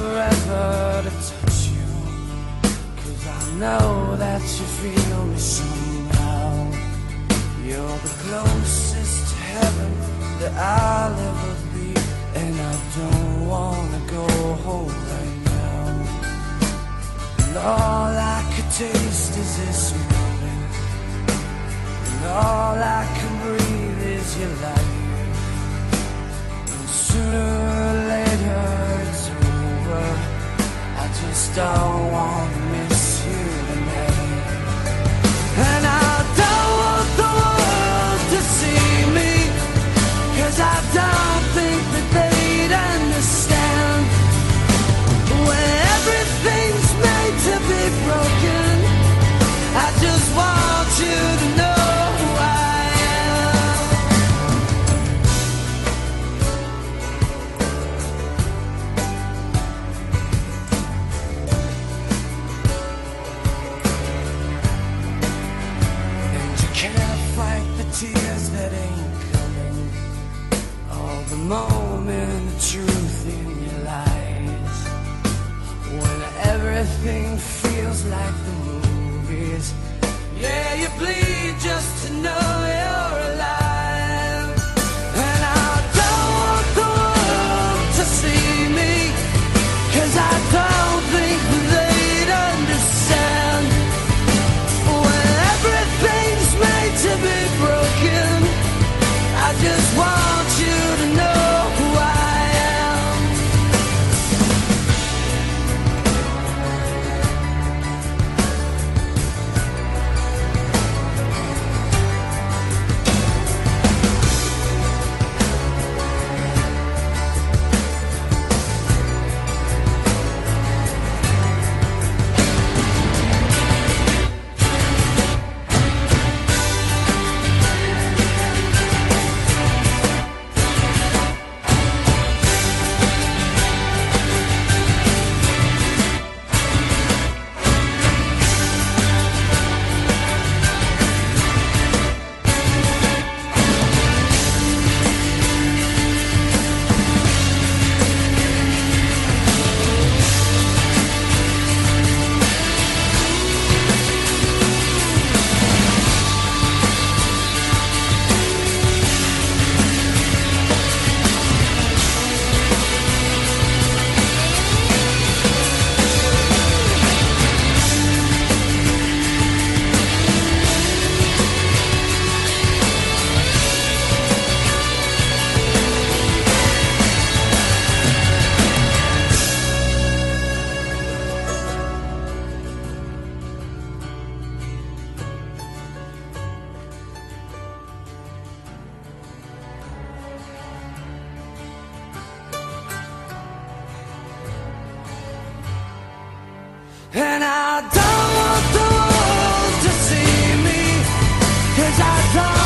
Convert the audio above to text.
forever to touch you, 'cause I know that you feel me somehow. You're the closest to heaven that I'll ever be, and I don't wanna go home right now. And all I could taste is this moment, and all I can breathe is your light. And sooner or later it's over, I just don't wanna miss you tonight. And I don't want the world to see me, 'cause I don't think that they'd understand. When everything's made to be broken, I just want you to know who I am. And you can't fight the tears that ain't coming, all the moment, the truth in your lies. When everything feels like the movies, yeah, you bleed just to know you're alive. And I don't want the world to see me, 'cause I don't think they'd understand. When everything's made to be broken, I just want you to know who I am. And I don't want the world to see me, 'cause I don't